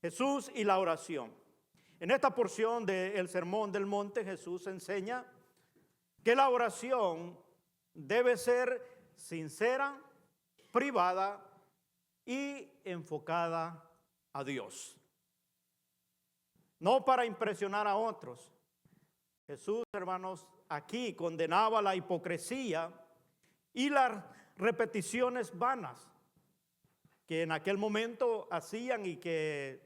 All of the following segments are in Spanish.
Jesús y la oración. En esta porción del Sermón del Monte, Jesús enseña que la oración debe ser sincera, privada y enfocada a Dios. No para impresionar a otros. Jesús, hermanos, aquí condenaba la hipocresía y las repeticiones vanas que en aquel momento hacían y que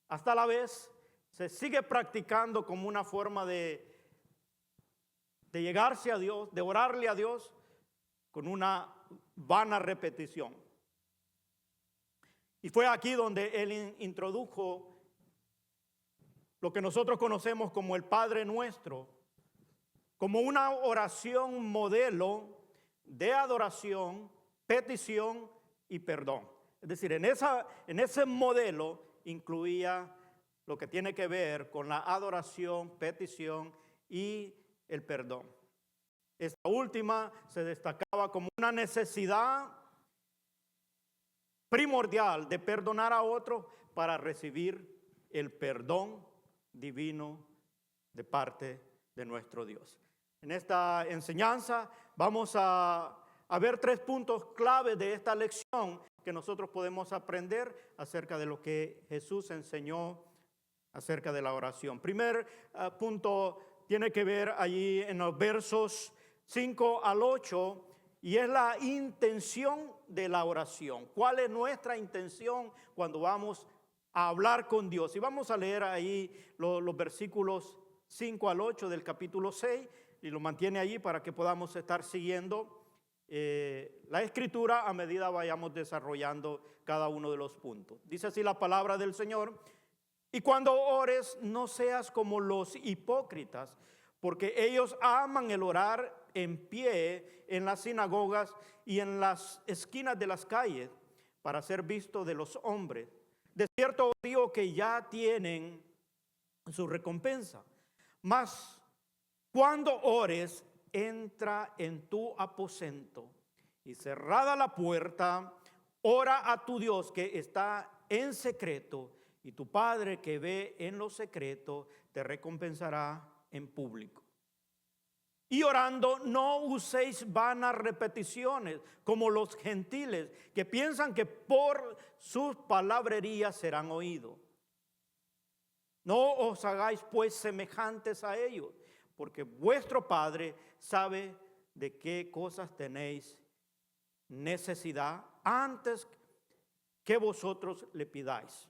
hasta la vez se sigue practicando como una forma de llegarse a Dios, de orarle a Dios con una vana repetición. Y fue aquí donde él introdujo lo que nosotros conocemos como el Padre Nuestro, como una oración modelo de adoración, petición y perdón. Es decir, en ese modelo incluía lo que tiene que ver con la adoración, petición y el perdón. Esta última se destacaba como una necesidad primordial de perdonar a otro para recibir el perdón divino de parte de nuestro Dios. En esta enseñanza vamos a ver 3 puntos clave de esta lección que nosotros podemos aprender acerca de lo que Jesús enseñó acerca de la oración. Primer punto tiene que ver allí en los versos 5 al 8 y es la intención de la oración. ¿Cuál es nuestra intención cuando vamos a hablar con Dios? Y vamos a leer ahí los versículos 5 al 8 del capítulo 6 y lo mantiene allí para que podamos estar siguiendo la escritura a medida vayamos desarrollando cada uno de los puntos. Dice así la palabra del Señor: y cuando ores no seas como los hipócritas, porque ellos aman el orar en pie en las sinagogas y en las esquinas de las calles para ser visto de los hombres. De cierto os digo que ya tienen su recompensa. Mas cuando ores, entra en tu aposento y cerrada la puerta, ora a tu Dios que está en secreto, y tu Padre que ve en lo secreto te recompensará en público. Y orando, no uséis vanas repeticiones como los gentiles, que piensan que por sus palabrerías serán oídos. No os hagáis pues semejantes a ellos, porque vuestro Padre sabe de qué cosas tenéis necesidad antes que vosotros le pidáis.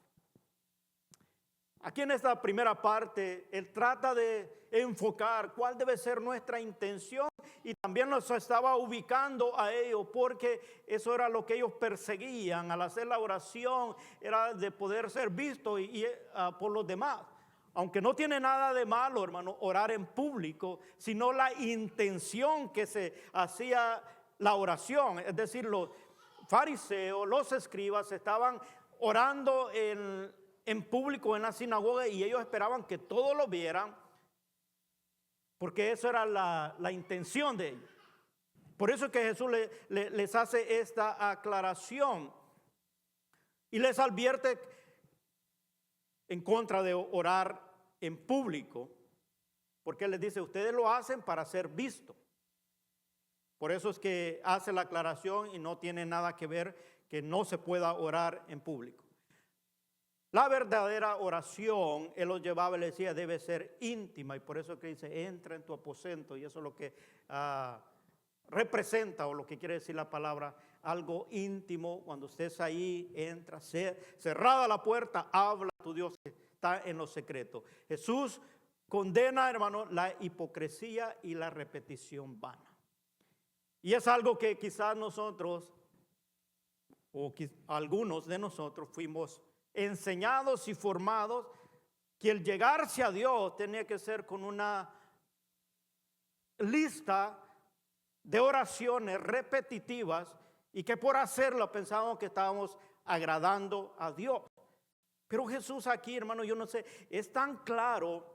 Aquí en esta primera parte, él trata de enfocar cuál debe ser nuestra intención y también nos estaba ubicando a ellos porque eso era lo que ellos perseguían al hacer la oración, era de poder ser visto por los demás. Aunque no tiene nada de malo, hermano, orar en público, sino la intención que se hacía la oración. Es decir, los fariseos, los escribas estaban orando en público en la sinagoga y ellos esperaban que todos lo vieran, porque eso era la intención de ellos. Por eso es que Jesús les hace esta aclaración y les advierte en contra de orar en público, porque Él les dice, ustedes lo hacen para ser vistos. Por eso es que hace la aclaración y no tiene nada que ver que no se pueda orar en público. La verdadera oración, Él los llevaba y le decía, debe ser íntima, y por eso es que dice, entra en tu aposento, y eso es lo que representa, o lo que quiere decir la palabra, algo íntimo. Cuando estés ahí, entra, cerrada la puerta, habla a tu Dios que está en lo secreto. Jesús condena, hermano, la hipocresía y la repetición vana. Y es algo que quizás nosotros, o algunos de nosotros fuimos enseñados y formados, que el llegarse a Dios tenía que ser con una lista de oraciones repetitivas y que por hacerlo pensábamos que estábamos agradando a Dios. Pero Jesús aquí, hermano, yo no sé, es tan claro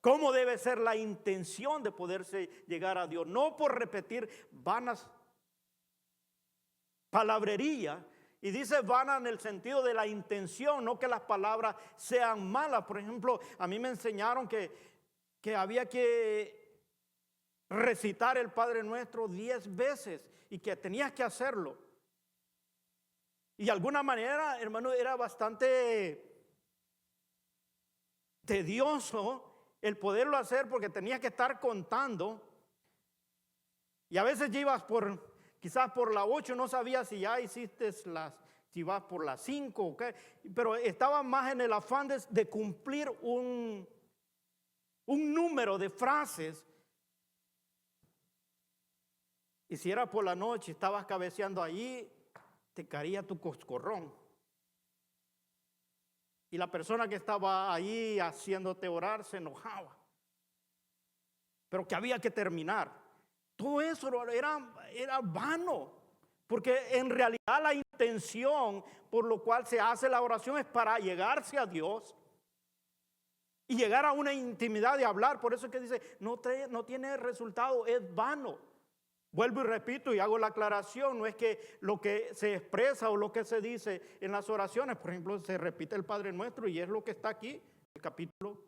cómo debe ser la intención de poderse llegar a Dios. No por repetir vanas palabrerías Y dice vana en el sentido de la intención, no que las palabras sean malas. Por ejemplo, a mí me enseñaron que había que recitar el Padre Nuestro 10 veces y que tenías que hacerlo. Y de alguna manera, hermano, era bastante tedioso el poderlo hacer porque tenías que estar contando. Y a veces ibas quizás por la 8, no sabías si ya hiciste si vas por las 5, ¿okay? Pero estaba más en el afán de cumplir un número de frases. Y si era por la noche, estabas cabeceando allí, te caía tu coscorrón. Y la persona que estaba ahí haciéndote orar se enojaba. Pero que había que terminar. Todo eso era vano. Porque en realidad la intención por lo cual se hace la oración es para llegarse a Dios. Y llegar a una intimidad de hablar. Por eso es que dice, no tiene resultado, es vano. Vuelvo y repito y hago la aclaración, no es que lo que se expresa o lo que se dice en las oraciones, por ejemplo, se repite el Padre Nuestro y es lo que está aquí, el capítulo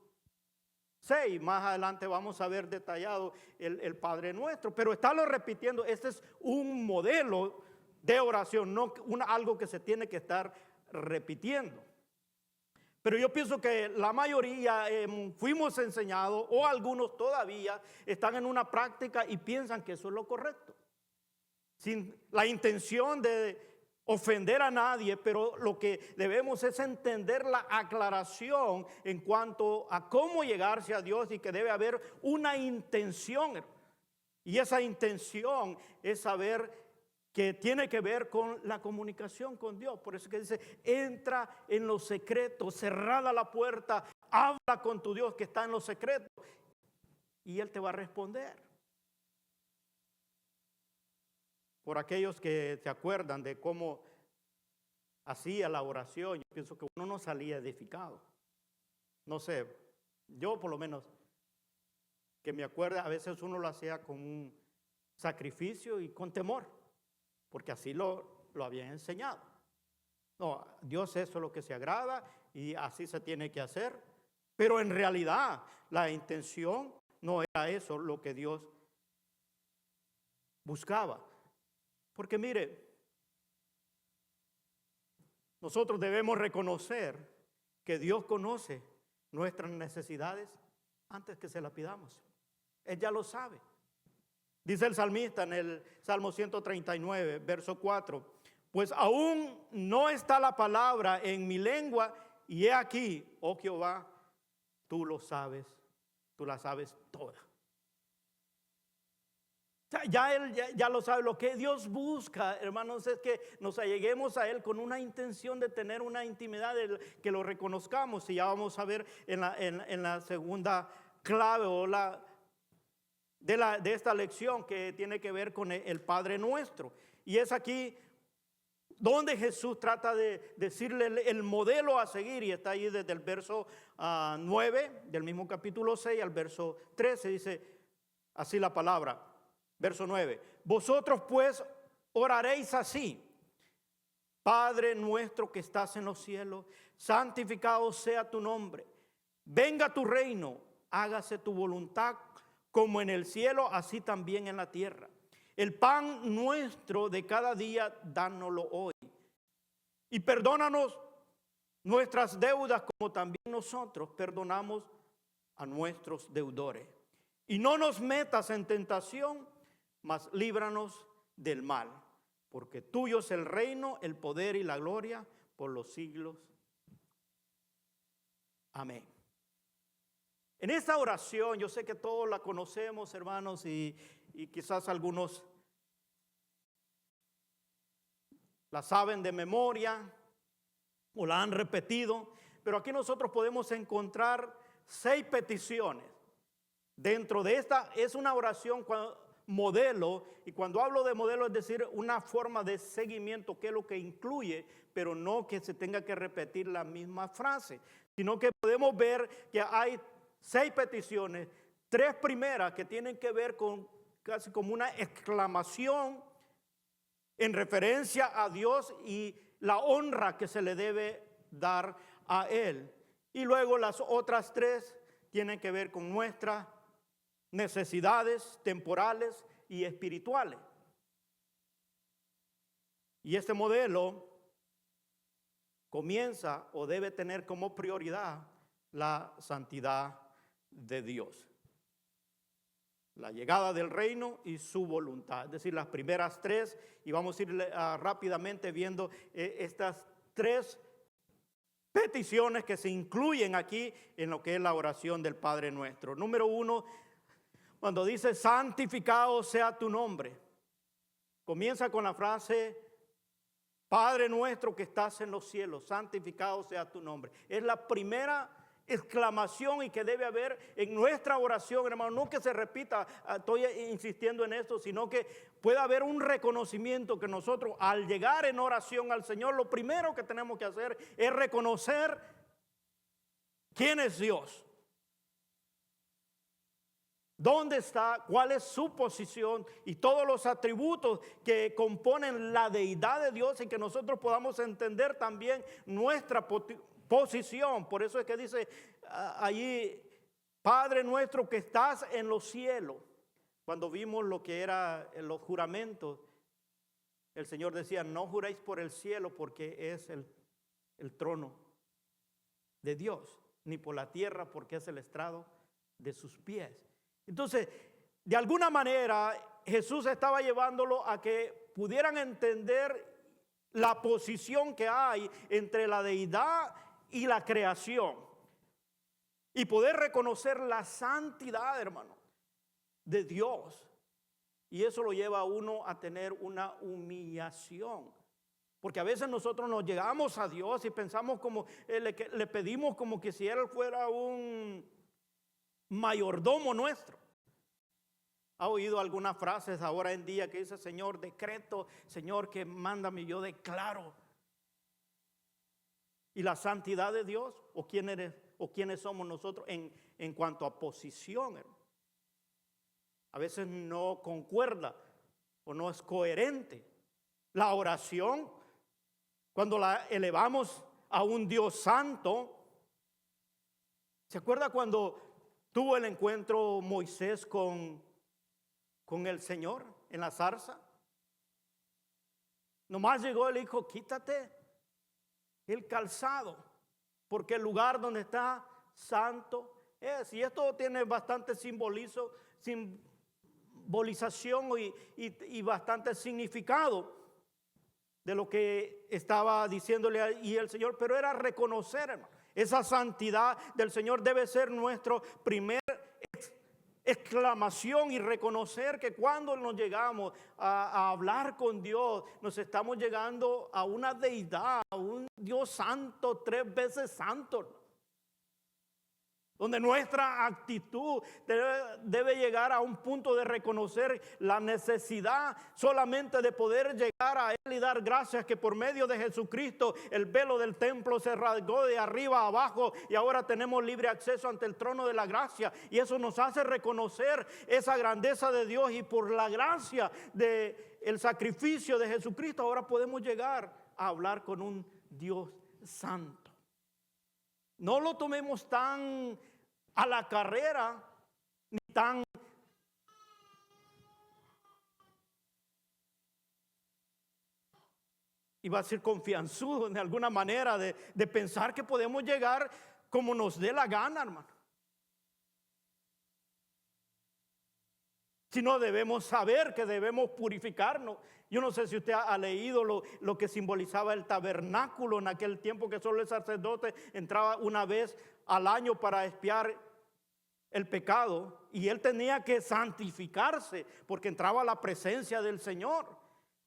6. Más adelante vamos a ver detallado el Padre Nuestro, pero estarlo repitiendo, este es un modelo de oración, no algo que se tiene que estar repitiendo. Pero yo pienso que la mayoría fuimos enseñados, o algunos todavía están en una práctica y piensan que eso es lo correcto. Sin la intención de ofender a nadie, pero lo que debemos es entender la aclaración en cuanto a cómo llegarse a Dios y que debe haber una intención. Y esa intención es saber que tiene que ver con la comunicación con Dios. Por eso que dice, entra en los secretos, cerrada la puerta, habla con tu Dios que está en los secretos y Él te va a responder. Por aquellos que se acuerdan de cómo hacía la oración, yo pienso que uno no salía edificado. No sé, yo por lo menos, que me acuerdo, a veces uno lo hacía con un sacrificio y con temor. Porque así lo habían enseñado. No, Dios eso es lo que se agrada y así se tiene que hacer. Pero en realidad la intención no era eso lo que Dios buscaba. Porque mire, nosotros debemos reconocer que Dios conoce nuestras necesidades antes que se las pidamos. Él ya lo sabe. Dice el salmista en el Salmo 139, verso 4, pues aún no está la palabra en mi lengua y he aquí, oh Jehová, tú lo sabes, tú la sabes toda. Ya lo sabe. Lo que Dios busca, hermanos, es que nos alleguemos a Él con una intención de tener una intimidad, que lo reconozcamos. Y ya vamos a ver en la segunda clave o de esta lección que tiene que ver con el Padre Nuestro. Y es aquí donde Jesús trata de decirle el modelo a seguir, y está ahí desde el verso 9 del mismo capítulo 6 al verso 13, dice así la palabra, verso 9, vosotros pues oraréis así, Padre nuestro que estás en los cielos, santificado sea tu nombre, venga tu reino, hágase tu voluntad como en el cielo, así también en la tierra. El pan nuestro de cada día, dánoslo hoy. Y perdónanos nuestras deudas como también nosotros perdonamos a nuestros deudores. Y no nos metas en tentación, mas líbranos del mal. Porque tuyo es el reino, el poder y la gloria por los siglos. Amén. En esta oración, yo sé que todos la conocemos, hermanos, y quizás algunos la saben de memoria o la han repetido, pero aquí nosotros podemos encontrar 6 peticiones. Dentro de esta es una oración modelo, y cuando hablo de modelo es decir, una forma de seguimiento, que es lo que incluye, pero no que se tenga que repetir la misma frase, sino que podemos ver que hay 6 peticiones, 3 primeras que tienen que ver con casi como una exclamación en referencia a Dios, y la honra que se le debe dar a Él. Y luego las otras tres tienen que ver con nuestras necesidades temporales y espirituales. Y este modelo comienza o debe tener como prioridad la santidad de Dios. La llegada del reino y su voluntad. Es decir, las primeras tres, y vamos a ir rápidamente viendo estas tres peticiones que se incluyen aquí en lo que es la oración del Padre Nuestro. Número 1, cuando dice santificado sea tu nombre, comienza con la frase Padre nuestro que estás en los cielos, santificado sea tu nombre. Es la primera exclamación y que debe haber en nuestra oración, hermano. No que se repita, estoy insistiendo en esto, sino que pueda haber un reconocimiento que nosotros al llegar en oración al Señor, lo primero que tenemos que hacer es reconocer quién es Dios. ¿Dónde está? ¿Cuál es su posición? Y todos los atributos que componen la deidad de Dios y que nosotros podamos entender también nuestra posición. Por eso es que dice allí, Padre nuestro que estás en los cielos. Cuando vimos lo que eran los juramentos, el Señor decía, no juréis por el cielo porque es el trono de Dios, ni por la tierra porque es el estrado de sus pies. Entonces, de alguna manera, Jesús estaba llevándolo a que pudieran entender la posición que hay entre la deidad y la creación. Y poder reconocer la santidad, hermano, de Dios. Y eso lo lleva a uno a tener una humillación. Porque a veces nosotros nos llegamos a Dios y pensamos como, le pedimos como que si Él fuera un mayordomo nuestro. ¿Ha oído algunas frases ahora en día que dice, Señor, decreto, Señor, que mándame, yo declaro? ¿Y la santidad de Dios? ¿O quién eres, o quiénes somos nosotros en cuanto a posición, hermano? A veces no concuerda o no es coherente. La oración, cuando la elevamos a un Dios santo, ¿se acuerda cuando tuvo el encuentro Moisés con el Señor en la zarza? Nomás llegó y le dijo, quítate el calzado, porque el lugar donde está santo es. Y esto tiene bastante simbolización y bastante significado de lo que estaba diciéndole ahí el Señor. Pero era reconocer, hermano, esa santidad del Señor debe ser nuestro primer exclamación y reconocer que cuando nos llegamos a hablar con Dios, nos estamos llegando a una deidad, a un Dios santo, 3 veces santo. Donde nuestra actitud debe llegar a un punto de reconocer la necesidad solamente de poder llegar a Él y dar gracias que por medio de Jesucristo el velo del templo se rasgó de arriba a abajo y ahora tenemos libre acceso ante el trono de la gracia. Y eso nos hace reconocer esa grandeza de Dios y por la gracia del sacrificio de Jesucristo ahora podemos llegar a hablar con un Dios santo. No lo tomemos tan a la carrera, ni tan iba a decir confianzudo de alguna manera de pensar que podemos llegar como nos dé la gana, hermano. Sino debemos saber que debemos purificarnos. Yo no sé si usted ha leído lo que simbolizaba el tabernáculo en aquel tiempo, que solo el sacerdote entraba una vez al año para expiar el pecado. Y él tenía que santificarse porque entraba a la presencia del Señor.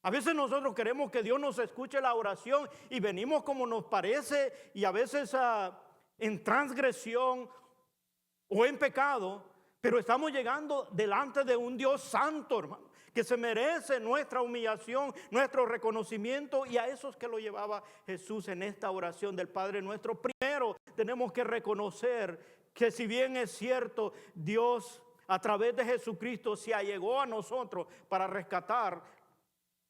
A veces nosotros queremos que Dios nos escuche la oración y venimos como nos parece y a veces en transgresión o en pecado. Pero estamos llegando delante de un Dios santo, hermano, que se merece nuestra humillación, nuestro reconocimiento, y a esos que lo llevaba Jesús en esta oración del Padre Nuestro. Primero tenemos que reconocer que si bien es cierto, Dios a través de Jesucristo se allegó a nosotros para rescatar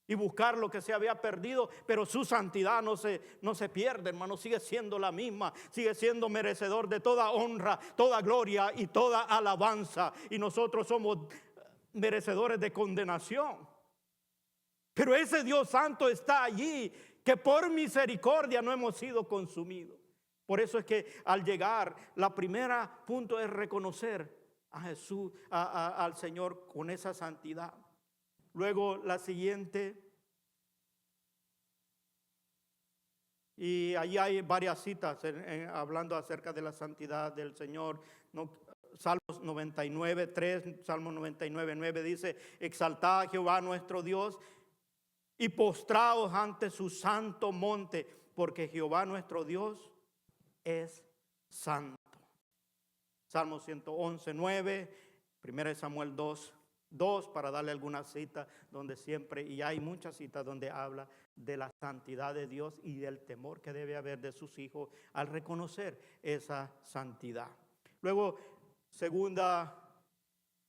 y buscar lo que se había perdido, pero su santidad no se pierde, hermano, sigue siendo la misma, sigue siendo merecedor de toda honra, toda gloria y toda alabanza, y nosotros somos merecedores de condenación. Pero ese Dios santo está allí, que por misericordia no hemos sido consumidos. Por eso es que al llegar, la primera punto es reconocer a Jesús, al Señor con esa santidad. Luego la siguiente, y allí hay varias citas hablando acerca de la santidad del Señor. Salmos 99, 3, Salmo 99, 9 dice: exaltad a Jehová nuestro Dios y postraos ante su santo monte, porque Jehová nuestro Dios es santo. Salmo 111, 9, 1 Samuel 2, para darle alguna cita donde siempre, y hay muchas citas donde habla de la santidad de Dios y del temor que debe haber de sus hijos al reconocer esa santidad. Luego, segunda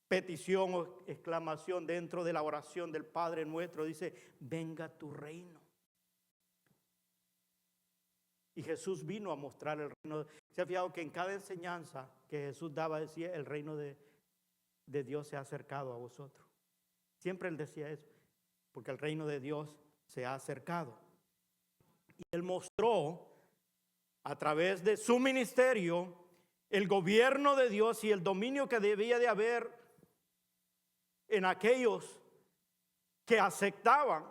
petición o exclamación dentro de la oración del Padre Nuestro, dice: venga tu reino. Y Jesús vino a mostrar el reino. Se ha fijado que en cada enseñanza que Jesús daba decía: el reino de Dios se ha acercado a vosotros. Siempre Él decía eso, porque el reino de Dios se ha acercado. Y Él mostró a través de su ministerio el gobierno de Dios y el dominio que debía de haber en aquellos que aceptaban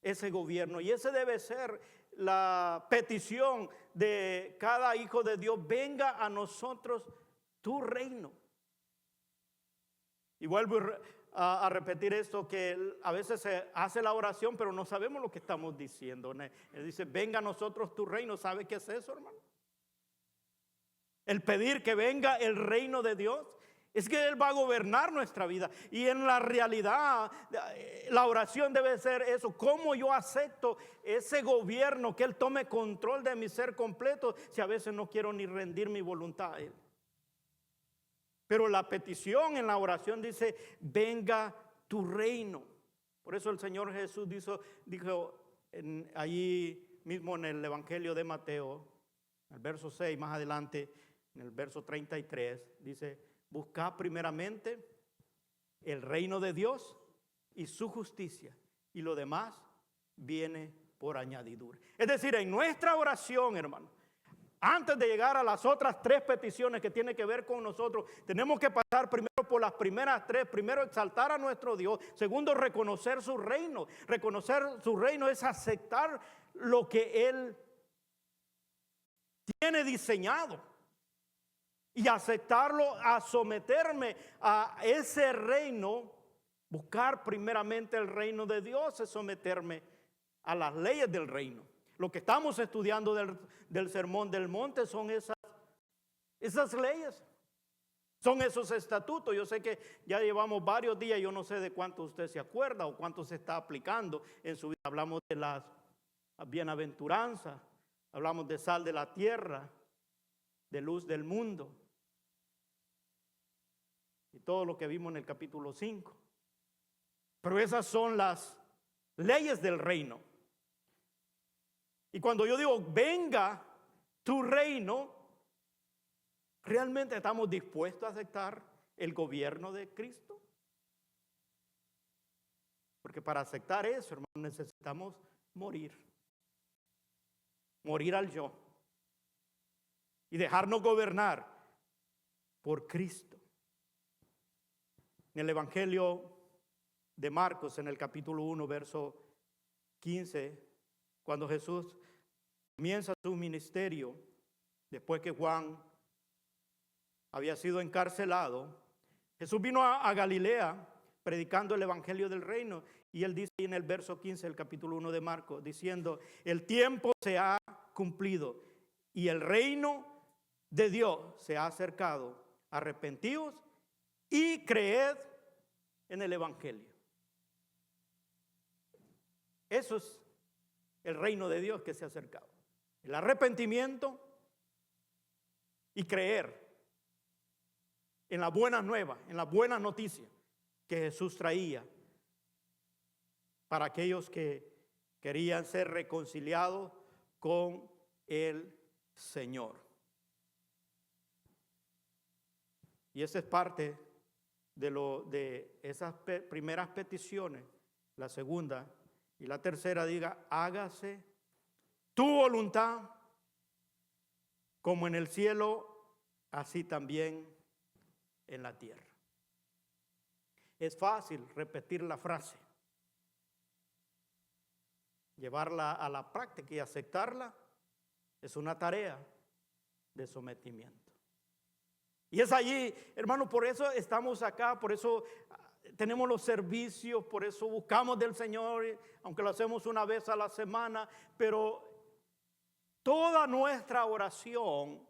ese gobierno. Y ese debe ser la petición de cada hijo de Dios: venga a nosotros tu reino. Y vuelvo a repetir esto, que a veces se hace la oración pero no sabemos lo que estamos diciendo. Él dice: venga a nosotros tu reino. ¿Sabe qué es eso, hermano? El pedir que venga el reino de Dios es que Él va a gobernar nuestra vida. Y en la realidad, la oración debe ser eso: ¿cómo yo acepto ese gobierno, que Él tome control de mi ser completo, si a veces no quiero ni rendir mi voluntad a Él? Pero la petición en la oración dice: venga tu reino. Por eso el Señor Jesús dijo allí mismo en el Evangelio de Mateo, en el verso 6, más adelante, en el verso 33, dice: buscad primeramente el reino de Dios y su justicia, y lo demás viene por añadidura. Es decir, en nuestra oración, hermano, antes de llegar a las otras tres peticiones que tienen que ver con nosotros, tenemos que pasar primero por las primeras tres. Primero, exaltar a nuestro Dios. Segundo, reconocer su reino. Reconocer su reino es aceptar lo que Él tiene diseñado. Y aceptarlo, a someterme a ese reino. Buscar primeramente el reino de Dios es someterme a las leyes del reino. Lo que estamos estudiando del Sermón del Monte son esas leyes, son esos estatutos. Yo sé que ya llevamos varios días, yo no sé de cuánto usted se acuerda o cuánto se está aplicando en su vida. Hablamos de las bienaventuranzas, hablamos de sal de la tierra, de luz del mundo, y todo lo que vimos en el capítulo 5. Pero esas son las leyes del reino. Y cuando yo digo venga tu reino, ¿realmente estamos dispuestos a aceptar el gobierno de Cristo? Porque para aceptar eso, hermano, necesitamos morir al yo y dejarnos gobernar por Cristo. En el Evangelio de Marcos, en el capítulo 1, verso 15, cuando Jesús comienza su ministerio, después que Juan había sido encarcelado, Jesús vino a Galilea predicando el evangelio del reino. Y él dice en el verso 15 del capítulo 1 de Marcos, diciendo: el tiempo se ha cumplido y el reino de Dios se ha acercado. Arrepentíos y creed en el evangelio. Eso es el reino de Dios que se ha acercado. El arrepentimiento y creer en la buena nueva, en la buena noticia que Jesús traía para aquellos que querían ser reconciliados con el Señor. Y esa es parte de esas primeras peticiones. La segunda y la tercera diga: hágase tu voluntad como en el cielo, así también en la tierra. Es fácil repetir la frase, llevarla a la práctica y aceptarla es una tarea de sometimiento. Y es allí, hermano, por eso estamos acá, por eso tenemos los servicios, por eso buscamos del Señor, aunque lo hacemos una vez a la semana, pero toda nuestra oración,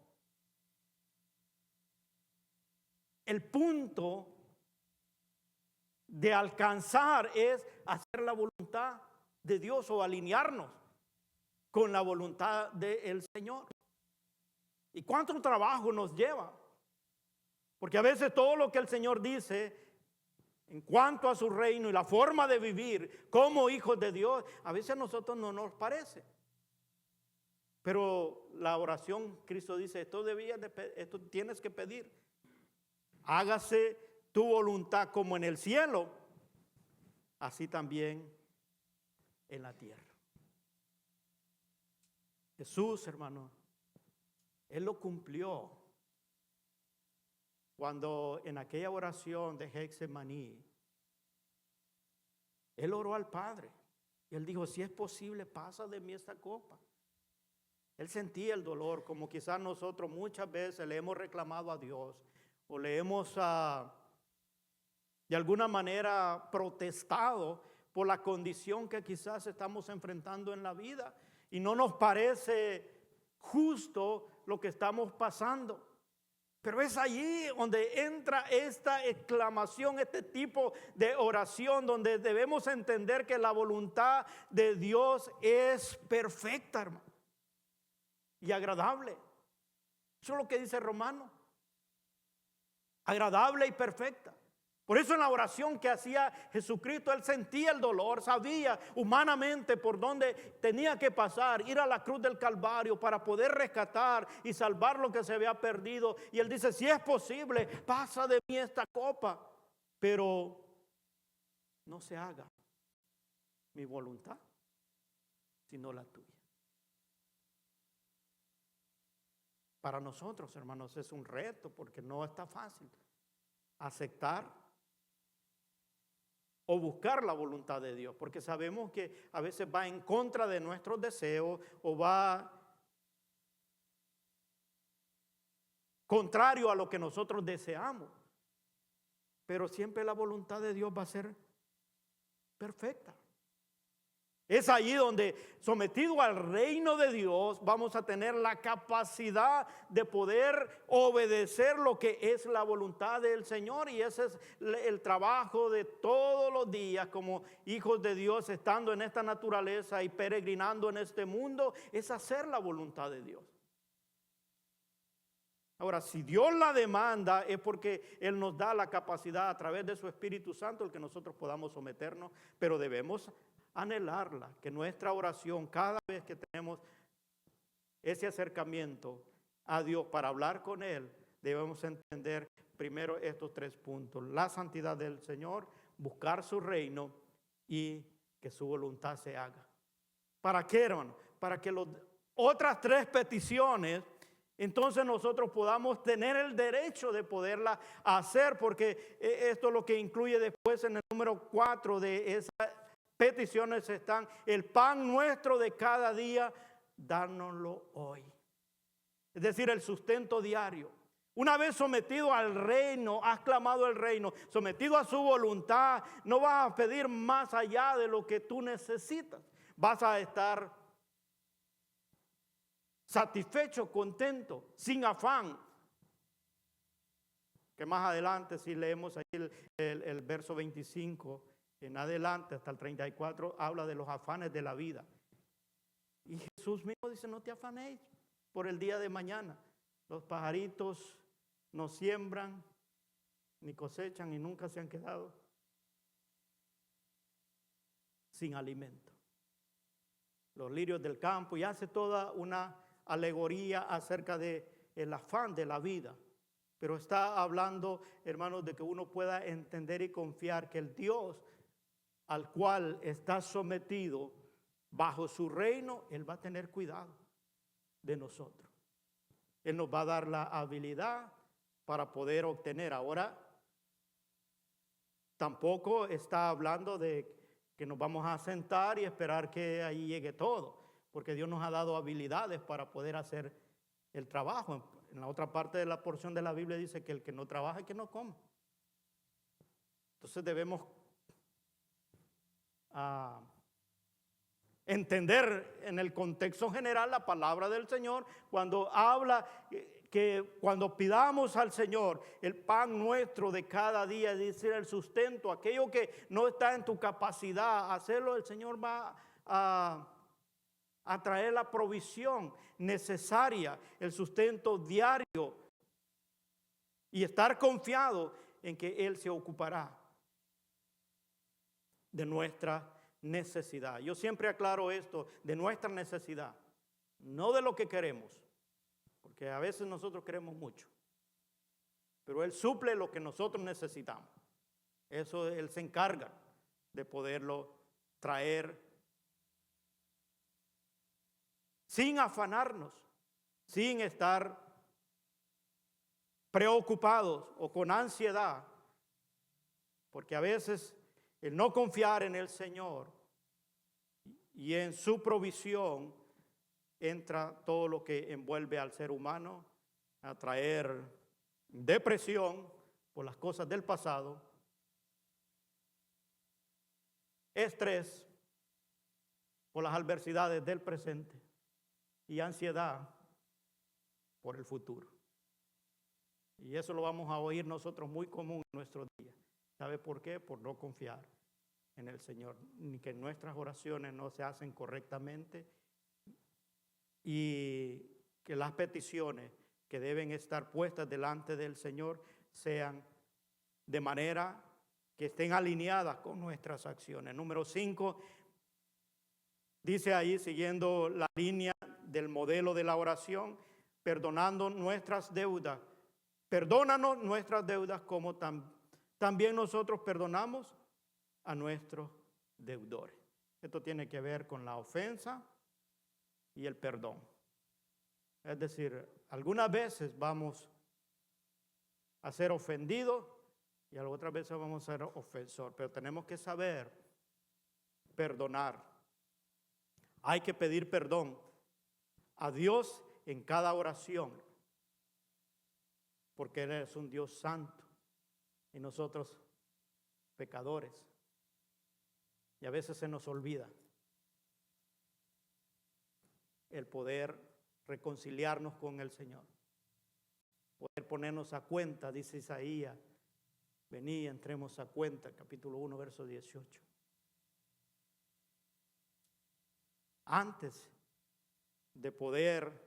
el punto de alcanzar es hacer la voluntad de Dios o alinearnos con la voluntad del Señor. ¿Y cuánto trabajo nos lleva? Porque a veces todo lo que el Señor dice en cuanto a su reino y la forma de vivir como hijos de Dios, a veces a nosotros no nos parece. Pero la oración, Cristo dice, esto tienes que pedir. Hágase tu voluntad como en el cielo, así también en la tierra. Jesús, hermano, Él lo cumplió cuando en aquella oración de Getsemaní, Él oró al Padre y Él dijo: si es posible, pasa de mí esta copa. Él sentía el dolor, como quizás nosotros muchas veces le hemos reclamado a Dios o le hemos de alguna manera protestado por la condición que quizás estamos enfrentando en la vida y no nos parece justo lo que estamos pasando. Pero es allí donde entra esta exclamación, este tipo de oración, donde debemos entender que la voluntad de Dios es perfecta, hermano, y agradable. Eso es lo que dice Romano. Agradable y perfecta. Por eso en la oración que hacía Jesucristo, Él sentía el dolor, sabía humanamente por dónde tenía que pasar, ir a la cruz del Calvario para poder rescatar y salvar lo que se había perdido. Y Él dice: si es posible, pasa de mí esta copa, pero no se haga mi voluntad, sino la tuya. Para nosotros, hermanos, es un reto porque no está fácil aceptar o buscar la voluntad de Dios, porque sabemos que a veces va en contra de nuestros deseos o va contrario a lo que nosotros deseamos. Pero siempre la voluntad de Dios va a ser perfecta. Es allí donde, sometido al reino de Dios, vamos a tener la capacidad de poder obedecer lo que es la voluntad del Señor. Y ese es el trabajo de todos los días como hijos de Dios, estando en esta naturaleza y peregrinando en este mundo, es hacer la voluntad de Dios. Ahora, si Dios la demanda, es porque Él nos da la capacidad a través de su Espíritu Santo el que nosotros podamos someternos, pero debemos anhelarla, que nuestra oración, cada vez que tenemos ese acercamiento a Dios para hablar con Él, debemos entender primero estos 3 puntos: la santidad del Señor, buscar su reino y que su voluntad se haga. ¿Para qué, hermano? Para que las otras 3 peticiones, entonces nosotros podamos tener el derecho de poderla hacer, porque esto es lo que incluye después en el número 4 de esa peticiones están: el pan nuestro de cada día, dánoslo hoy. Es decir, el sustento diario. Una vez sometido al reino, has clamado el reino, sometido a su voluntad, no vas a pedir más allá de lo que tú necesitas. Vas a estar satisfecho, contento, sin afán. Que más adelante, si leemos ahí el verso 25 en adelante hasta el 34, habla de los afanes de la vida. Y Jesús mismo dice: no te afanéis por el día de mañana. Los pajaritos no siembran ni cosechan y nunca se han quedado sin alimento. Los lirios del campo, y hace toda una alegoría acerca de el afán de la vida. Pero está hablando, hermanos, de que uno pueda entender y confiar que el Dios al cual está sometido bajo su reino, Él va a tener cuidado de nosotros. Él nos va a dar la habilidad para poder obtener. Ahora, tampoco está hablando de que nos vamos a sentar y esperar que ahí llegue todo, porque Dios nos ha dado habilidades para poder hacer el trabajo. En la otra parte de la porción de la Biblia dice que el que no trabaja, que no coma. Entonces debemos entender en el contexto general la palabra del Señor cuando habla que cuando pidamos al Señor el pan nuestro de cada día, es decir, el sustento, aquello que no está en tu capacidad hacerlo, el Señor va a traer la provisión necesaria, el sustento diario, y estar confiado en que Él se ocupará de nuestra necesidad. Yo siempre aclaro esto, de nuestra necesidad, no de lo que queremos, porque a veces nosotros queremos mucho, pero Él suple lo que nosotros necesitamos. Eso Él se encarga de poderlo traer sin afanarnos, sin estar preocupados o con ansiedad, porque a veces el no confiar en el Señor y en su provisión entra todo lo que envuelve al ser humano a traer depresión por las cosas del pasado, estrés por las adversidades del presente y ansiedad por el futuro. Y eso lo vamos a oír nosotros muy común en nuestros días. ¿Sabe por qué? Por no confiar en el Señor, ni que nuestras oraciones no se hacen correctamente y que las peticiones que deben estar puestas delante del Señor sean de manera que estén alineadas con nuestras acciones. Número 5, dice ahí, siguiendo la línea del modelo de la oración, perdonando nuestras deudas. Perdónanos nuestras deudas como también nosotros perdonamos a nuestros deudores. Esto tiene que ver con la ofensa y el perdón. Es decir, algunas veces vamos a ser ofendidos y otras veces vamos a ser ofensor, pero tenemos que saber perdonar. Hay que pedir perdón a Dios en cada oración, porque Él es un Dios santo y nosotros pecadores. Y a veces se nos olvida el poder reconciliarnos con el Señor, poder ponernos a cuenta, dice Isaías, vení, entremos a cuenta, capítulo 1, verso 18. Antes de poder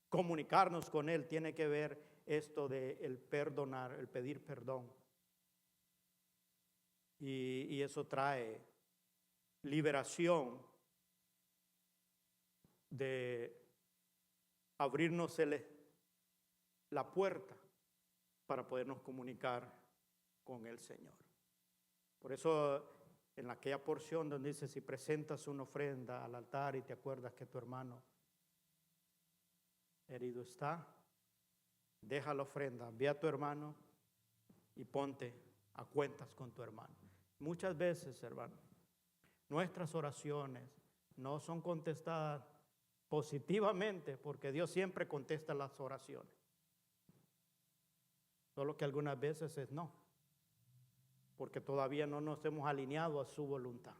comunicarnos con Él, tiene que ver esto de el perdonar, el pedir perdón. Y eso trae liberación de abrirnos la puerta para podernos comunicar con el Señor. Por eso en aquella porción donde dice, si presentas una ofrenda al altar y te acuerdas que tu hermano herido está, deja la ofrenda, ve a tu hermano y ponte a cuentas con tu hermano. Muchas veces, hermano, nuestras oraciones no son contestadas positivamente, porque Dios siempre contesta las oraciones. Solo que algunas veces es no, porque todavía no nos hemos alineado a su voluntad.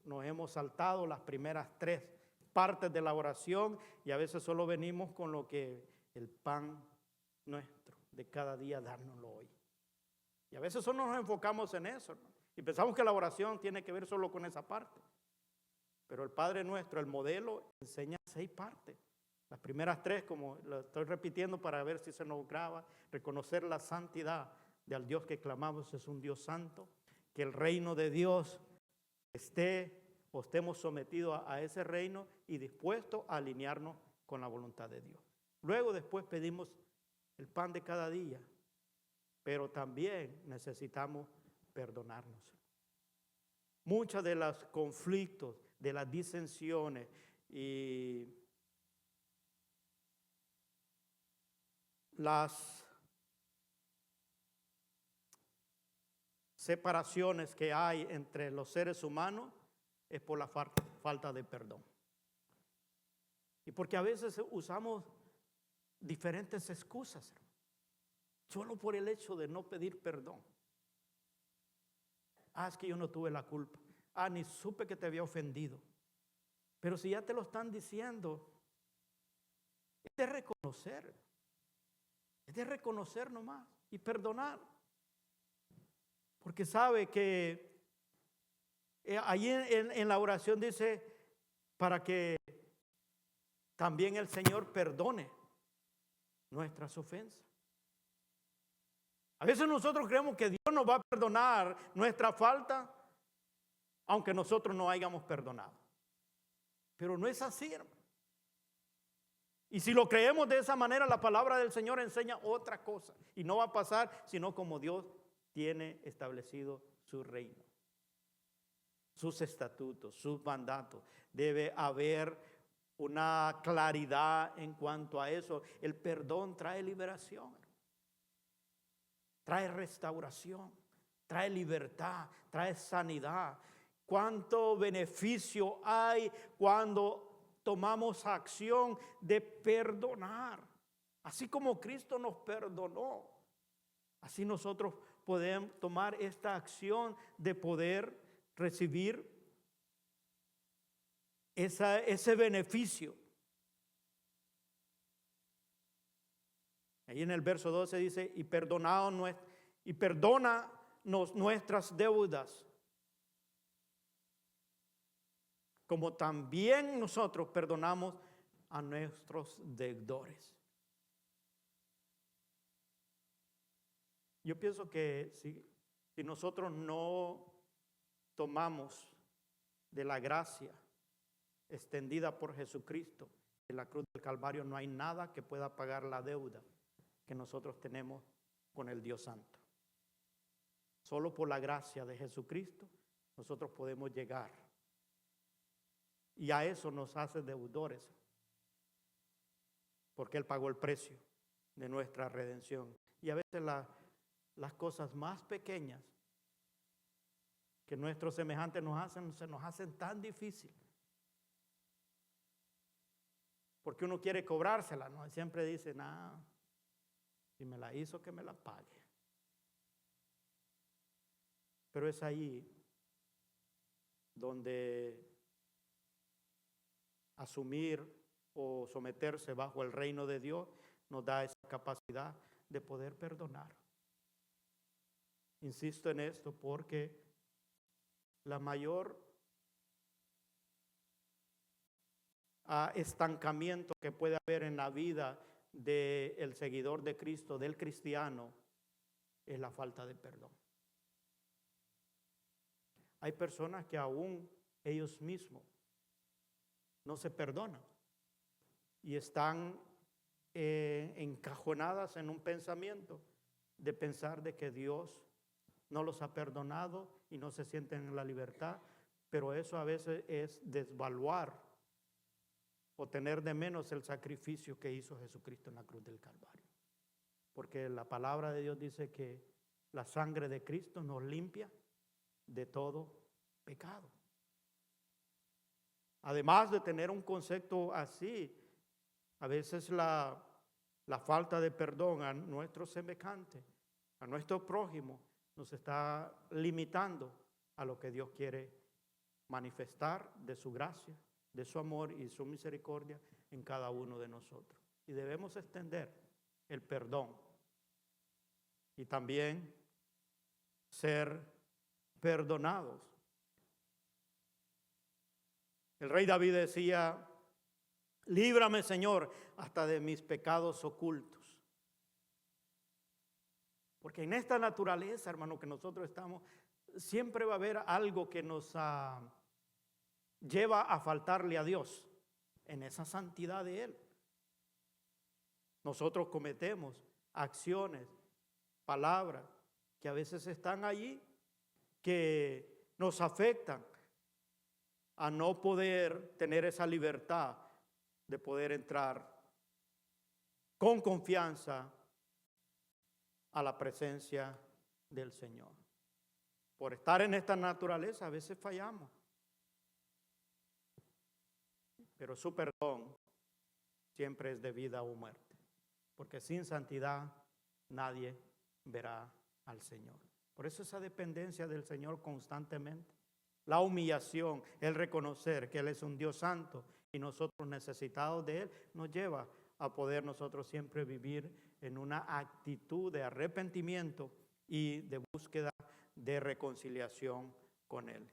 Nos hemos saltado las primeras 3 partes de la oración y a veces solo venimos con lo que el pan nuestro de cada día, dárnoslo hoy. Y a veces solo nos enfocamos en eso, ¿no? Y pensamos que la oración tiene que ver solo con esa parte. Pero el Padre Nuestro, el modelo, enseña 6 partes. Las primeras 3, como lo estoy repitiendo para ver si se nos graba, reconocer la santidad del Dios que clamamos, es un Dios santo, que el reino de Dios estemos sometidos a ese reino y dispuestos a alinearnos con la voluntad de Dios. Luego después pedimos el pan de cada día, pero también necesitamos perdonarnos. Muchos de los conflictos, de las disensiones y las separaciones que hay entre los seres humanos es por la falta de perdón. Y porque a veces usamos diferentes excusas, solo por el hecho de no pedir perdón. Es que yo no tuve la culpa. Ni supe que te había ofendido. Pero si ya te lo están diciendo, es de reconocer. Es de reconocer nomás y perdonar. Porque sabe que ahí en la oración dice, para que también el Señor perdone nuestras ofensas. A veces nosotros creemos que Dios nos va a perdonar nuestra falta, aunque nosotros no hayamos perdonado. Pero no es así, hermano. Y si lo creemos de esa manera, la palabra del Señor enseña otra cosa. Y no va a pasar sino como Dios tiene establecido su reino, sus estatutos, sus mandatos. Debe haber una claridad en cuanto a eso. El perdón trae liberación, trae restauración, trae libertad, trae sanidad. Cuánto beneficio hay cuando tomamos acción de perdonar. Así como Cristo nos perdonó, así nosotros podemos tomar esta acción de poder recibir ese beneficio. Ahí en el verso 12 dice, y perdónanos nuestras deudas, como también nosotros perdonamos a nuestros deudores. Yo pienso que si nosotros no tomamos de la gracia extendida por Jesucristo en la cruz del Calvario, no hay nada que pueda pagar la deuda que nosotros tenemos con el Dios Santo. Solo por la gracia de Jesucristo nosotros podemos llegar. Y a eso nos hace deudores, porque Él pagó el precio de nuestra redención. Y a veces las cosas más pequeñas que nuestros semejantes se nos hacen tan difícil. Porque uno quiere cobrársela, ¿no? Y siempre dice, si me la hizo, que me la pague. Pero es ahí donde asumir o someterse bajo el reino de Dios nos da esa capacidad de poder perdonar. Insisto en esto porque la mayor estancamiento que puede haber en la vida del seguidor de Cristo, del cristiano, es la falta de perdón. Hay personas que aún ellos mismos no se perdonan y están encajonadas en un pensamiento de pensar de que Dios no los ha perdonado y no se sienten en la libertad, pero eso a veces es desvaluar o tener de menos el sacrificio que hizo Jesucristo en la cruz del Calvario. Porque la palabra de Dios dice que la sangre de Cristo nos limpia de todo pecado. Además de tener un concepto así, a veces la falta de perdón a nuestros semejantes, a nuestro prójimo, nos está limitando a lo que Dios quiere manifestar de su gracia, de su amor y su misericordia en cada uno de nosotros. Y debemos extender el perdón y también ser perdonados. El rey David decía, líbrame, Señor, hasta de mis pecados ocultos. Porque en esta naturaleza, hermano, que nosotros estamos, siempre va a haber algo que nos lleva a faltarle a Dios en esa santidad de Él. Nosotros cometemos acciones, palabras que a veces están allí, que nos afectan a no poder tener esa libertad de poder entrar con confianza a la presencia del Señor. Por estar en esta naturaleza a veces fallamos, pero su perdón siempre es de vida o muerte, porque sin santidad nadie verá al Señor. Por eso esa dependencia del Señor constantemente, la humillación, el reconocer que Él es un Dios santo y nosotros necesitados de Él, nos lleva a poder nosotros siempre vivir en una actitud de arrepentimiento y de búsqueda de reconciliación con Él.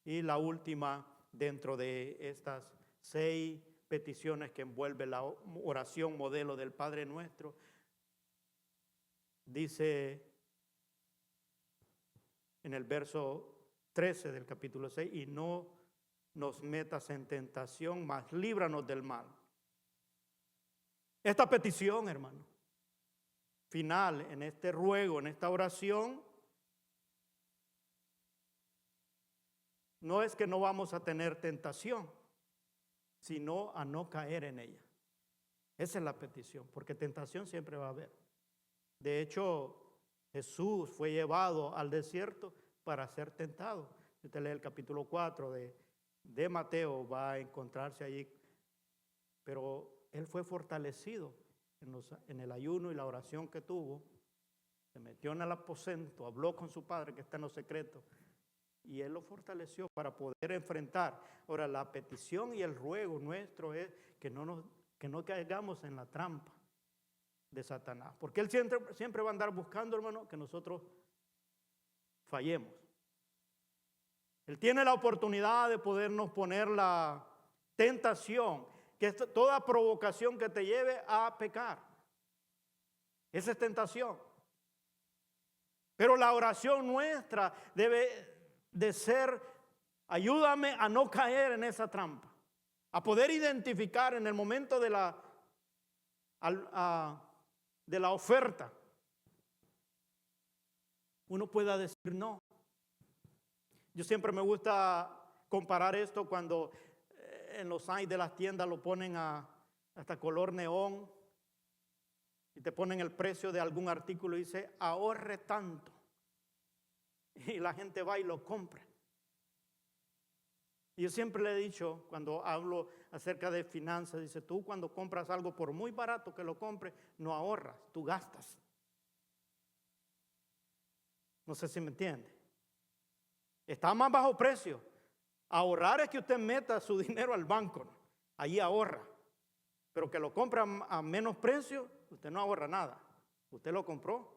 Y la última dentro de estas 6 peticiones que envuelve la oración modelo del Padre Nuestro, dice en el verso 13 del capítulo 6, y no nos metas en tentación, mas líbranos del mal. Esta petición, hermano, final en este ruego, en esta oración, no es que no vamos a tener tentación, sino a no caer en ella. Esa es la petición, porque tentación siempre va a haber. De hecho, Jesús fue llevado al desierto para ser tentado. Si usted lee el capítulo 4 de Mateo, va a encontrarse allí. Pero Él fue fortalecido en el ayuno y la oración que tuvo. Se metió en el aposento, habló con su Padre que está en los secretos. Y Él lo fortaleció para poder enfrentar. Ahora, la petición y el ruego nuestro es que no caigamos en la trampa de Satanás. Porque Él siempre va a andar buscando, hermano, que nosotros fallemos. Él tiene la oportunidad de podernos poner la tentación, que es toda provocación que te lleve a pecar. Esa es tentación. Pero la oración nuestra debe de ser: ayúdame a no caer en esa trampa, a poder identificar en el momento de la oferta, uno pueda decir no. Yo siempre me gusta comparar esto cuando en los signs de las tiendas lo ponen hasta color neón y te ponen el precio de algún artículo y dice ahorre tanto, y la gente va y lo compra. Y yo siempre le he dicho, cuando hablo acerca de finanzas, dice: tú cuando compras algo, por muy barato que lo compres, no ahorras, tú gastas. No sé si me entiende. Está más bajo precio. Ahorrar es que usted meta su dinero al banco, ¿no? Allí ahorra. Pero que lo compra a menos precio, usted no ahorra nada. Usted lo compró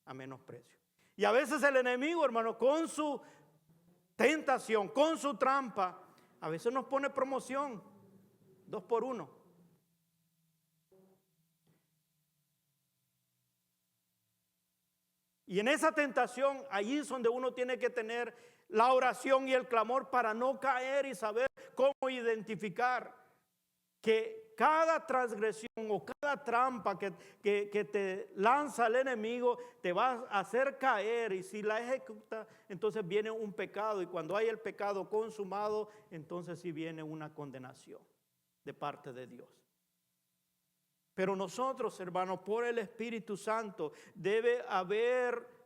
a menos precio. Y a veces el enemigo, hermano, con su tentación, con su trampa, a veces nos pone promoción, 2 por 1. Y en esa tentación, allí es donde uno tiene que tener la oración y el clamor para no caer y saber cómo identificar que cada transgresión o cada trampa que te lanza el enemigo te va a hacer caer, y si la ejecuta, entonces viene un pecado, y cuando hay el pecado consumado, entonces sí viene una condenación de parte de Dios. Pero nosotros, hermanos, por el Espíritu Santo debe haber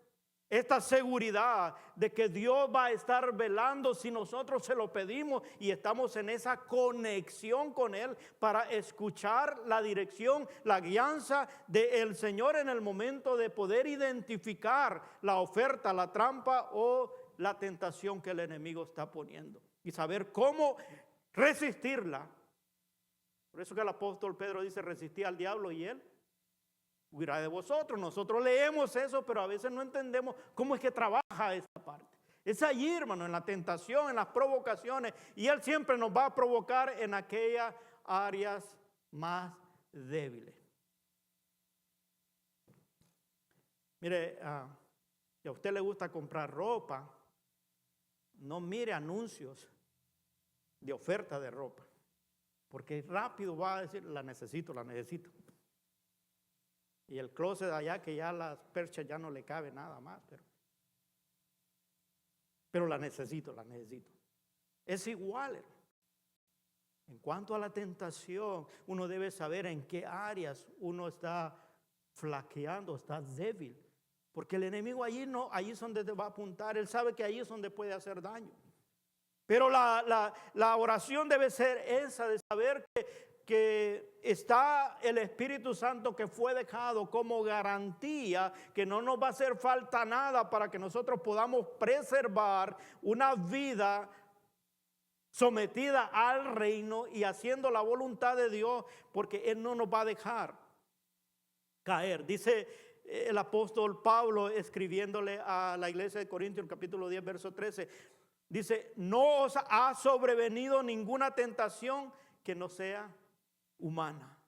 esta seguridad de que Dios va a estar velando si nosotros se lo pedimos y estamos en esa conexión con Él para escuchar la dirección, la guianza del Señor en el momento de poder identificar la oferta, la trampa o la tentación que el enemigo está poniendo y saber cómo resistirla. Por eso que el apóstol Pedro dice: resistí al diablo y él huirá de vosotros. Nosotros leemos eso, pero a veces no entendemos cómo es que trabaja esta parte. Es allí, hermano, en la tentación, en las provocaciones, y Él siempre nos va a provocar en aquellas áreas más débiles. Mire, si a usted le gusta comprar ropa, no mire anuncios de oferta de ropa, porque rápido va a decir, la necesito, la necesito. Y el closet de allá, que ya las perchas ya no le cabe nada más, pero la necesito, la necesito. Es igual, hermano. En cuanto a la tentación, uno debe saber en qué áreas uno está flaqueando, está débil. Porque el enemigo allí es donde te va a apuntar. Él sabe que allí es donde puede hacer daño. Pero la oración debe ser esa, de saber que está el Espíritu Santo que fue dejado como garantía, que no nos va a hacer falta nada para que nosotros podamos preservar una vida sometida al reino y haciendo la voluntad de Dios, porque Él no nos va a dejar caer. Dice el apóstol Pablo, escribiéndole a la iglesia de Corintios, capítulo 10, verso 13, dice: no os ha sobrevenido ninguna tentación que no sea humana,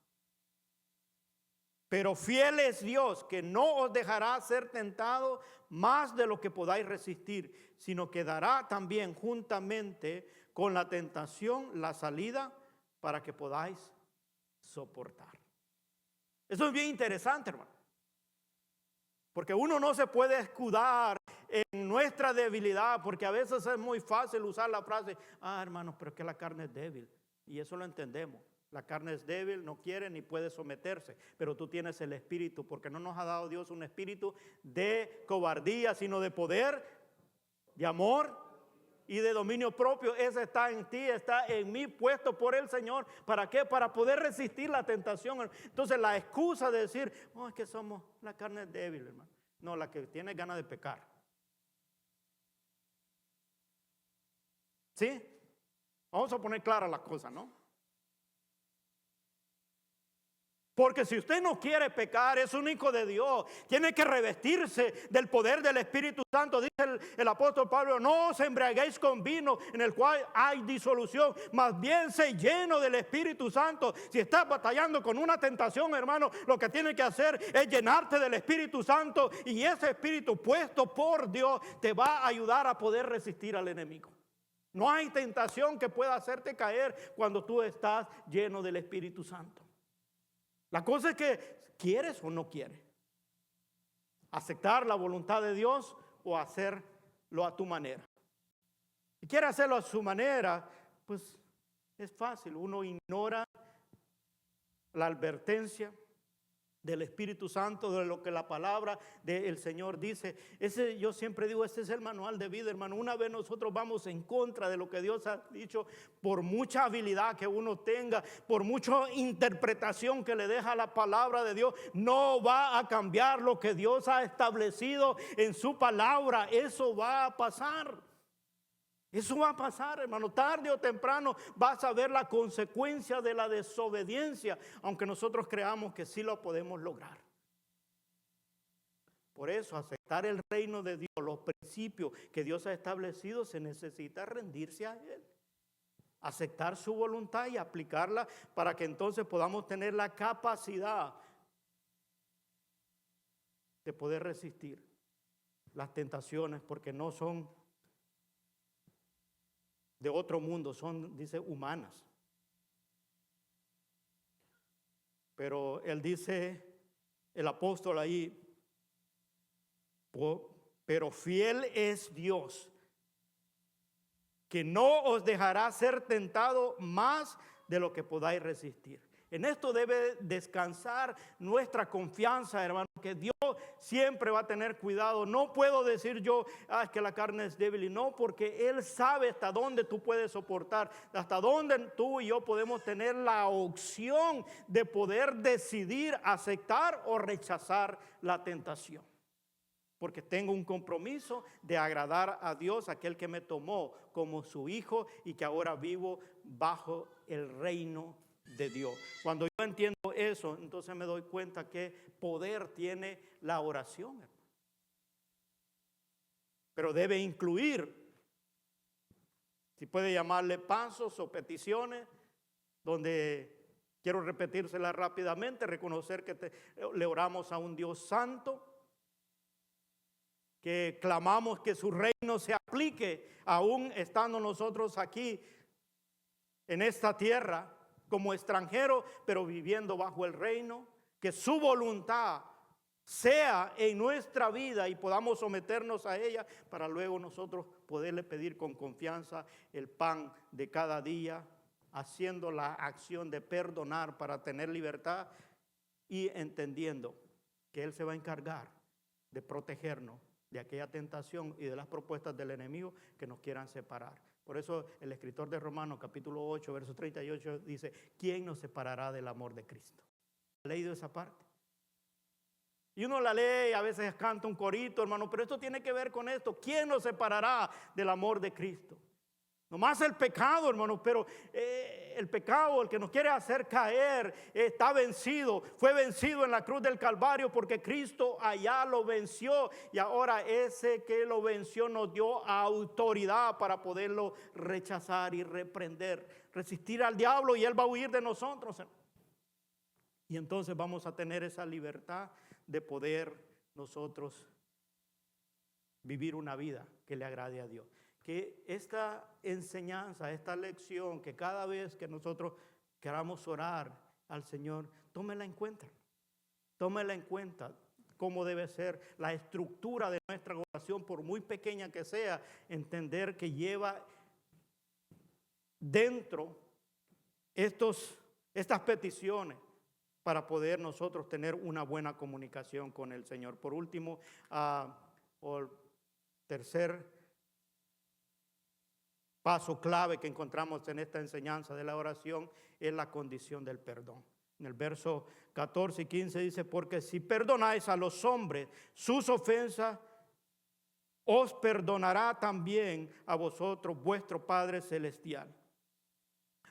pero fiel es Dios, que no os dejará ser tentado más de lo que podáis resistir, sino que dará también juntamente con la tentación la salida para que podáis soportar. Eso es bien interesante, hermano, porque uno no se puede escudar en nuestra debilidad, porque a veces es muy fácil usar la frase: hermano, pero es que la carne es débil, y eso lo entendemos. La carne es débil, no quiere ni puede someterse, pero tú tienes el espíritu, porque no nos ha dado Dios un espíritu de cobardía, sino de poder, de amor y de dominio propio. Ese está en ti, está en mí, puesto por el Señor. ¿Para qué? Para poder resistir la tentación. Entonces la excusa de decir: es que la carne es débil, hermano. No, la que tiene ganas de pecar. ¿Sí? Vamos a poner claras las cosas, ¿no? Porque si usted no quiere pecar, es un hijo de Dios, tiene que revestirse del poder del Espíritu Santo. Dice el apóstol Pablo: no os embriaguéis con vino en el cual hay disolución, más bien se lleno del Espíritu Santo. Si estás batallando con una tentación, hermano, lo que tienes que hacer es llenarte del Espíritu Santo, y ese Espíritu puesto por Dios te va a ayudar a poder resistir al enemigo. No hay tentación que pueda hacerte caer cuando tú estás lleno del Espíritu Santo. La cosa es que, ¿quieres o no quieres? ¿Aceptar la voluntad de Dios o hacerlo a tu manera? Si quieres hacerlo a su manera, pues es fácil. Uno ignora la advertencia del Espíritu Santo, de lo que la palabra del Señor dice. Yo siempre digo, ese es el manual de vida, hermano. Una vez nosotros vamos en contra de lo que Dios ha dicho, por mucha habilidad que uno tenga, por mucha interpretación que le deja la palabra de Dios, no va a cambiar lo que Dios ha establecido en su palabra. Eso va a pasar. Eso va a pasar, hermano. Tarde o temprano vas a ver la consecuencia de la desobediencia, aunque nosotros creamos que sí lo podemos lograr. Por eso, aceptar el reino de Dios, los principios que Dios ha establecido, se necesita rendirse a Él. Aceptar su voluntad y aplicarla para que entonces podamos tener la capacidad de poder resistir las tentaciones, porque no son de otro mundo, son, dice, humanas. Pero él dice, el apóstol ahí: pero fiel es Dios, que no os dejará ser tentado más de lo que podáis resistir. En esto debe descansar nuestra confianza, hermano, que Dios siempre va a tener cuidado. No puedo decir yo, es que la carne es débil, y no, porque Él sabe hasta dónde tú puedes soportar, hasta dónde tú y yo podemos tener la opción de poder decidir aceptar o rechazar la tentación. Porque tengo un compromiso de agradar a Dios, aquel que me tomó como su hijo y que ahora vivo bajo el reino de Dios. Cuando yo entiendo eso, entonces me doy cuenta qué poder tiene la oración, hermano. Pero debe incluir, si puede llamarle pasos o peticiones, donde quiero repetírselas rápidamente: reconocer que le oramos a un Dios santo, que clamamos que su reino sea aplique aún estando nosotros aquí en esta tierra como extranjeros, pero viviendo bajo el reino, que su voluntad sea en nuestra vida y podamos someternos a ella para luego nosotros poderle pedir con confianza el pan de cada día, haciendo la acción de perdonar para tener libertad y entendiendo que Él se va a encargar de protegernos de aquella tentación y de las propuestas del enemigo que nos quieran separar. Por eso el escritor de Romanos capítulo 8, verso 38 dice, ¿quién nos separará del amor de Cristo? ¿Ha leído esa parte? Y uno la lee y a veces canta un corito, hermano, pero esto tiene que ver con esto. ¿Quién nos separará del amor de Cristo? Nomás el pecado, hermano, pero el pecado, el que nos quiere hacer caer, está vencido. Fue vencido en la cruz del Calvario porque Cristo allá lo venció. Y ahora ese que lo venció nos dio autoridad para poderlo rechazar y reprender. Resistir al diablo y él va a huir de nosotros. Y entonces vamos a tener esa libertad de poder nosotros vivir una vida que le agrade a Dios. Que esta enseñanza, esta lección, que cada vez que nosotros queramos orar al Señor, tómela en cuenta. Tómela en cuenta cómo debe ser la estructura de nuestra oración, por muy pequeña que sea, entender que lleva dentro estas peticiones para poder nosotros tener una buena comunicación con el Señor. Por último, o tercer paso clave que encontramos en esta enseñanza de la oración es la condición del perdón. En el verso 14 y 15 dice, porque si perdonáis a los hombres sus ofensas, os perdonará también a vosotros vuestro Padre Celestial.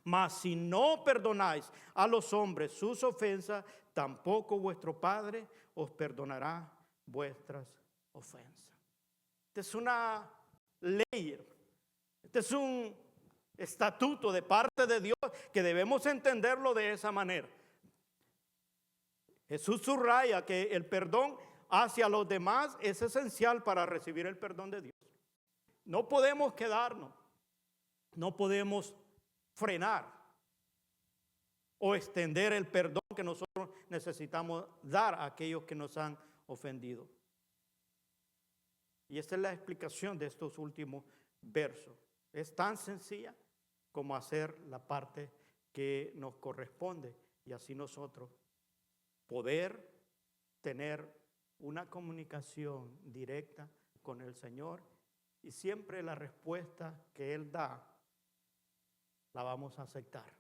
Mas si no perdonáis a los hombres sus ofensas, tampoco vuestro Padre os perdonará vuestras ofensas. Esta es una ley. Este es un estatuto de parte de Dios que debemos entenderlo de esa manera. Jesús subraya que el perdón hacia los demás es esencial para recibir el perdón de Dios. No podemos quedarnos, no podemos frenar o extender el perdón que nosotros necesitamos dar a aquellos que nos han ofendido. Y esta es la explicación de estos últimos versos. Es tan sencilla como hacer la parte que nos corresponde y así nosotros poder tener una comunicación directa con el Señor y siempre la respuesta que Él da la vamos a aceptar.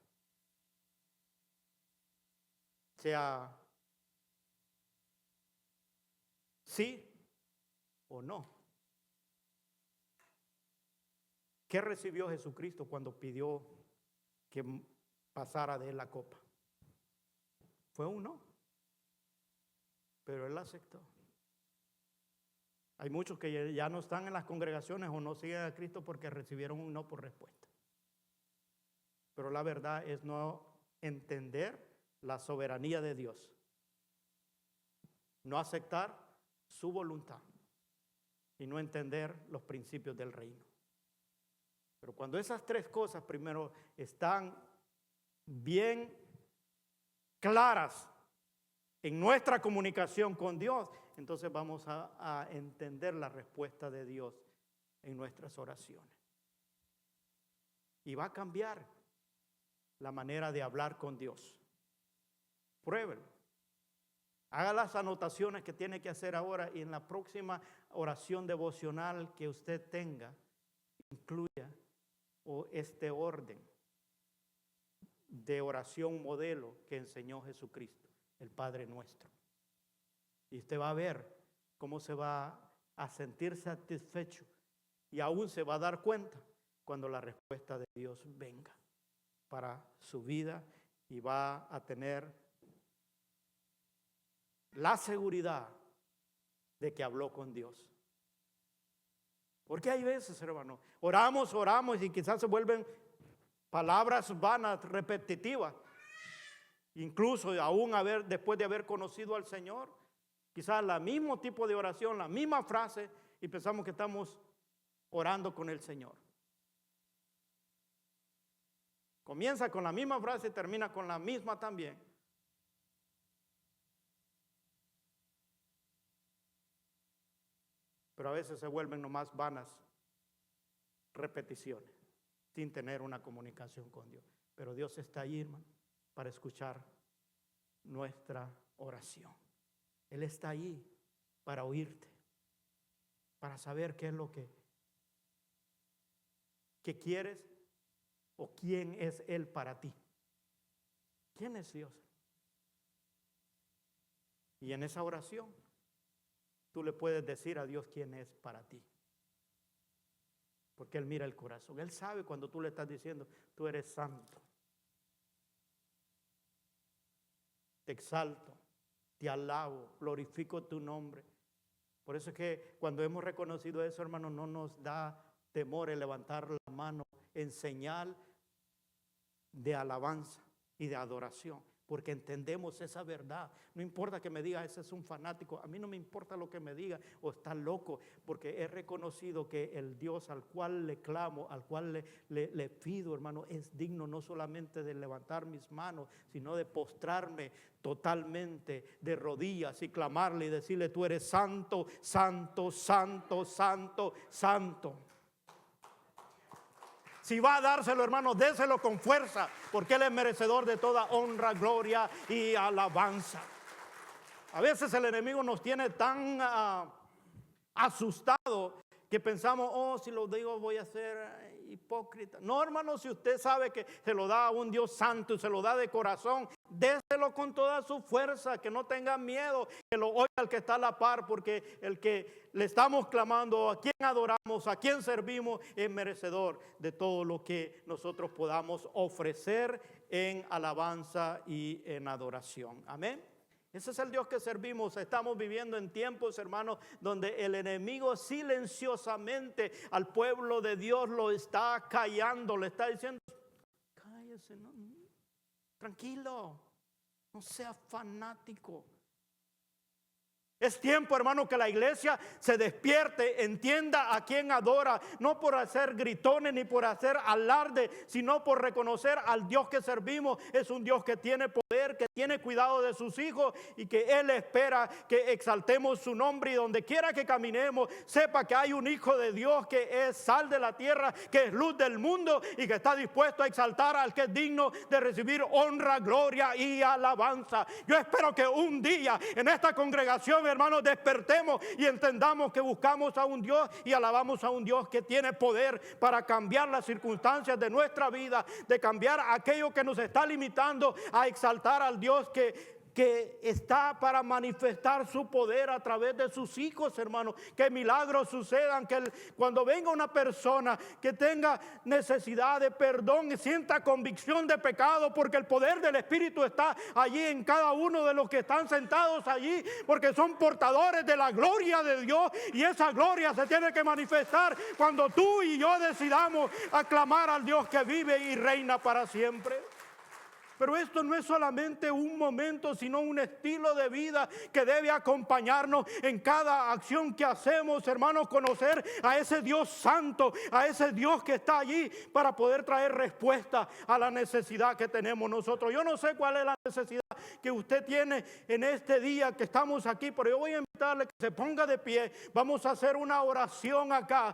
Sea sí o no. ¿Qué recibió Jesucristo cuando pidió que pasara de él la copa? Fue un no, pero él la aceptó. Hay muchos que ya no están en las congregaciones o no siguen a Cristo porque recibieron un no por respuesta. Pero la verdad es no entender la soberanía de Dios, no aceptar su voluntad y no entender los principios del reino. Pero cuando esas tres cosas primero están bien claras en nuestra comunicación con Dios, entonces vamos a entender la respuesta de Dios en nuestras oraciones. Y va a cambiar la manera de hablar con Dios. Pruébelo. Haga las anotaciones que tiene que hacer ahora y en la próxima oración devocional que usted tenga, incluya este orden de oración modelo que enseñó Jesucristo, el Padre Nuestro. Y usted va a ver cómo se va a sentir satisfecho y aún se va a dar cuenta cuando la respuesta de Dios venga para su vida y va a tener la seguridad de que habló con Dios. Porque hay veces, hermano, oramos y quizás se vuelven palabras vanas, repetitivas. Incluso aún después de haber conocido al Señor, quizás el mismo tipo de oración, la misma frase, y pensamos que estamos orando con el Señor. Comienza con la misma frase y termina con la misma también. Pero a veces se vuelven nomás vanas repeticiones, sin tener una comunicación con Dios. Pero Dios está ahí, hermano, para escuchar nuestra oración. Él está ahí para oírte, para saber qué es lo que quieres o quién es Él para ti. ¿Quién es Dios? Y en esa oración tú le puedes decir a Dios quién es para ti. Porque Él mira el corazón. Él sabe cuando tú le estás diciendo, tú eres santo. Te exalto, te alabo, glorifico tu nombre. Por eso es que cuando hemos reconocido eso, hermano, no nos da temor el levantar la mano en señal de alabanza y de adoración. Porque entendemos esa verdad. No importa que me diga, ese es un fanático. A mí no me importa lo que me diga o está loco. Porque he reconocido que el Dios al cual le clamo, al cual le pido, hermano, es digno no solamente de levantar mis manos, sino de postrarme totalmente de rodillas y clamarle y decirle, tú eres santo, santo, santo, santo, santo. Si va a dárselo, hermano, déselo con fuerza, porque Él es merecedor de toda honra, gloria y alabanza. A veces el enemigo nos tiene tan asustados que pensamos, oh, si lo digo voy a ser hipócrita. No, hermano, si usted sabe que se lo da a un Dios santo y se lo da de corazón, déselo con toda su fuerza, que no tenga miedo, que lo oiga el que está a la par, porque el que le estamos clamando, a quien adoramos, a quien servimos, es merecedor de todo lo que nosotros podamos ofrecer en alabanza y en adoración. Amén. Ese es el Dios que servimos. Estamos viviendo en tiempos, hermanos, donde el enemigo silenciosamente al pueblo de Dios lo está callando, le está diciendo, cállese, no, tranquilo, no sea fanático. Es tiempo, hermano, que la iglesia se despierte, entienda a quién adora, no por hacer gritones ni por hacer alarde, sino por reconocer al Dios que servimos. Es un Dios que tiene poder, que tiene cuidado de sus hijos y que Él espera que exaltemos su nombre, y donde quiera que caminemos, sepa que hay un hijo de Dios que es sal de la tierra, que es luz del mundo y que está dispuesto a exaltar al que es digno de recibir honra, gloria y alabanza. Yo espero que un día en esta congregación, hermanos, despertemos y entendamos que buscamos a un Dios y alabamos a un Dios que tiene poder para cambiar las circunstancias de nuestra vida, de cambiar aquello que nos está limitando, a exaltar al Dios que está para manifestar su poder a través de sus hijos, hermanos. Que milagros sucedan, que cuando venga una persona que tenga necesidad de perdón y sienta convicción de pecado, porque el poder del Espíritu está allí en cada uno de los que están sentados allí, porque son portadores de la gloria de Dios, y esa gloria se tiene que manifestar cuando tú y yo decidamos aclamar al Dios que vive y reina para siempre. Pero esto no es solamente un momento, sino un estilo de vida que debe acompañarnos en cada acción que hacemos, hermanos. Conocer a ese Dios santo, a ese Dios que está allí para poder traer respuesta a la necesidad que tenemos nosotros. Yo no sé cuál es la necesidad que usted tiene en este día que estamos aquí, pero yo voy a invitarle que se ponga de pie. Vamos a hacer una oración acá.